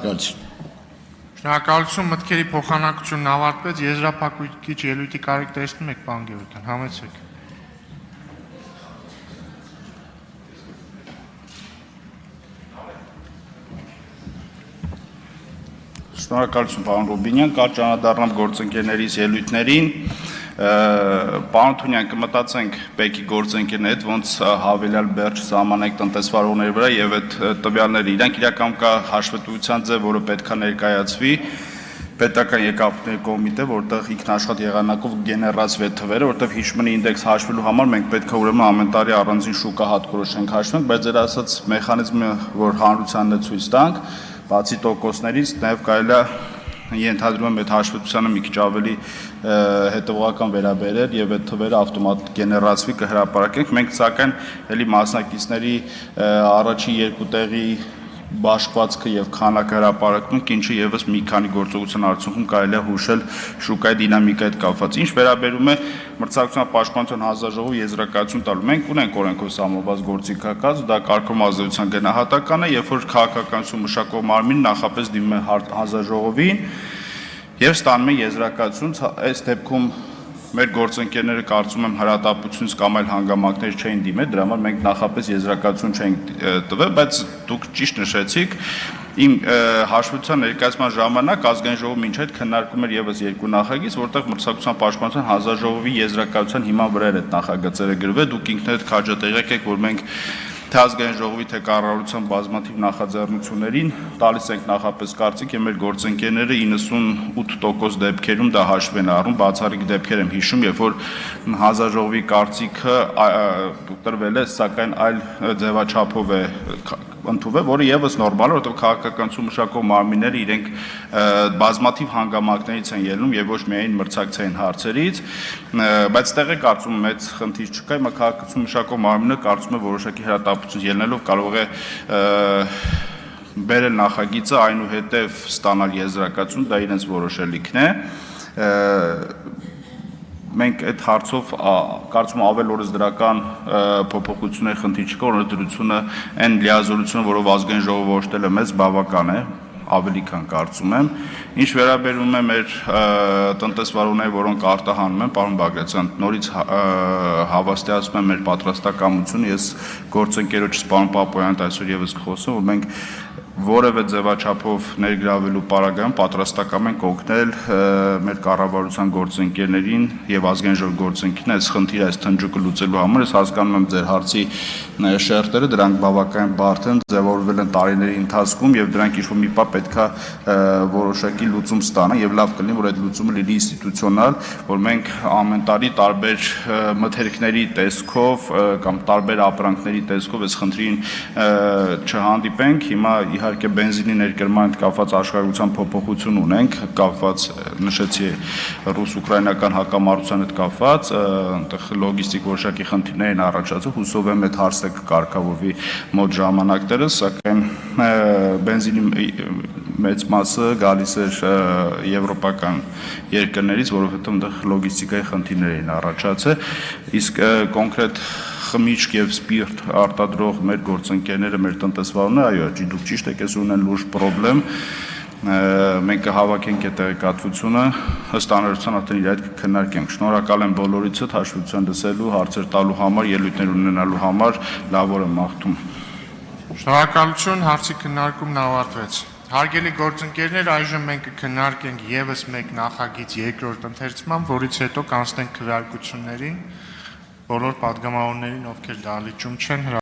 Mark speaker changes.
Speaker 1: Շնորհակալություն։
Speaker 2: Շնորհակալություն, մտքերի փոխանակությունն ավարտվեց, եզրափակիչ ելույթի կարիք տեսնում եք, պարոն Գևորգյան, համեցեք։
Speaker 3: Շնորհակալություն, պարոն Ռուբինյան, կարճ անդառնամ գործընկերներից ելույթներին։ Պարոն Թունյան, կմտածենք բեկի գործընկերների հետ, ոնց հավելյալ բերջ սահմանենք տնտեսվարողների վրա եւ այդ տվյալները իրանք իրական կա հաշվետվության ձև, որը պետք է ներկայացվի պետական եկամուտների կոմիտե, որտեղ ինքնաշխատ եղանակով գեներացվի թվերը, որտեղ հիշմնի ինդեքս հաշվելու համար մենք պետք է ուրեմն ամեն տարի առանձին շուկա հատկորոշենք հաշվենք, բայց ձեր ասած մեխանիզմը, որ հանրությանն է ցույց տանք, բացի տոկոսներից, նաև կարելի է ենթադրում եմ այդ հաշվետվությանը մի քիչ ավելի հետևողական վերաբերել եւ այդ թվերը ավտոմատ գեներացվի կհրապարակենք։ Մենք սակայն ելի մասնակիցների առաջի երկու տեղի բաշխվածքը եւ քանակը հրապարակում, ինչը եւս մի քանի գործողության արդյունքում կարելի է հուշել շուկայի դինամիկայի հետ կապված։ Ինչ վերաբերում է մրցակցության պաշտպանության հանձնաժողովի եզրակացություն տալու, մենք ունենք օրենքով սահմանված գործիքակաց, դա կարգում ազդեցության գնահատական է, երբ որ քաղաքականություն մշակող մարմին նախապես դիմում է հանձնաժողովին եւ ստանում է եզրակացություն, այս դեպքում մեր գործընկերները կարծում եմ հրատապությունից կամ այլ հանգամանքներ չէին դիմել, դրա համար մենք նախապես եզրակացություն չենք տվել, բայց դուք ճիշտ նշեցիք, իմ հաշվետվության ներկայացման ժամանակ ազգային ժողովը մինչ այդ քննարկում էր եւս երկու նախագիծ, որտեղ մրցակցության պաշտպանության հանձնաժողովի եզրակացության հիման վրա էր այդ նախագծերը գրվել, դուք ինքներդ քաջատեղեք եք, որ մենք թե ազգային ժողովի թե կառավարության բազմաթիվ նախաձեռնություններին տալիս ենք նախապես կարծիք եւ մեր գործընկերները 98% դեպքերում դա հաշվի են առնում, բացառիկ դեպքեր եմ հիշում, երբ որ հանձնաժողովի կարծիքը տրվել է, սակայն այլ ձևաչափով է ընդունվել, որը եւս նորմալ է, որովհետեւ քաղաքականություն մշակող մարմինները իրենք բազմաթիվ հանգամանքներից են ելնում եւ ոչ միայն մրցակցային հարցերից, բայց տեղը կարծում եմ մեծ խնդիր չկա, հիմա քաղաքականություն մշակող մարմինը կարծում է որոշակի հրատապություն ելնելով կարող է բերել նախագիծը այնուհետև ստանալ եզրակացություն, դա իրենց որոշելիքն է։ Մենք այդ հարցով կարծում ավել օրս դրական փոփոխությունների խնդիր չկա, օրենսդրությունը այն լիազորությունը, որով ազգային ժողովը որոշել է մեզ, բավական է, ավելի քան կարծում եմ։ Ինչ վերաբերում է մեր տնտեսվարողներին, որոնք արտահանում են, պարոն Բագրատյան, նորից հավաստիացնում եմ մեր պատրաստակամությունը, ես գործընկերոջս պարոն Պապոյանից այսօր եւս կխոսեմ, որ մենք որևէ ձևաչափով ներգրավելու պարագայում պատրաստակամ ենք օգնել մեր կառավարության գործընկերներին եւ ազգային ժողովի գործընկերներին այս խնդիրը, այս թնջուկը լուծելու համար։ Ես հասկանում եմ ձեր հարցի շերտերը, դրանք բավական բարդ են, ձևավորվել են տարիների ընթացքում եւ դրանք ինչ-որ մի պահ պետքա որոշակի լուծում ստանան եւ լավ կլինի, որ այդ լուծումը լինի ինստիտուցիոնալ, որ մենք ամեն տարի տարբեր մթերքների տեսքով կամ տարբեր ապրանքների տեսքով այս խնդրին չհանդիպենք։ Հիմա իհարկե բենզինի ներկրման հետ կապված աշխարհագրության փոփոխություն ունենք, կապված նշեցի ռուս-ուկրաինական հակամարտության հետ կապված, այնտեղ լոգիստիկ որոշակի խնդիրներ են առաջացել, հուսով եմ այդ հարցը կկարգավորվի մոտ ժամանակներս, սակայն բենզինի մեծ մասը գալիս էր եվրոպական երկրներից, որովհետև այնտեղ լոգիստիկայի խնդիրներ են առաջացել, իսկ կոնկրետ խմիչք եւ սպիրտ արտադրող մեր գործընկերները, մեր տնտեսվարողները, այո, դուք ճիշտ եք, ես ունեն լուրջ խնդրեմ, մենք կհավաքենք այդ տեղեկատվությունը, ըստ անհրաժեշտության արդեն իր հետ կքննարկենք։ Շնորհակալ եմ բոլորիցդ հաշվետվության լսելու, հարցեր տալու համար, ելույթներ ունենալու համար, լավ օր եմ մաղթում։
Speaker 2: Շնորհակալություն, հարցի քննարկումն ավարտվեց։ Հարգելի գործընկերներ, այժմ մենք կքննարկենք եւս մեկ նախագիծ երկրորդ ընթերցման, որից հետո կանցնենք քվեարկություններին, բոլոր պատգամավորներին, ովքեր դահլիճում չեն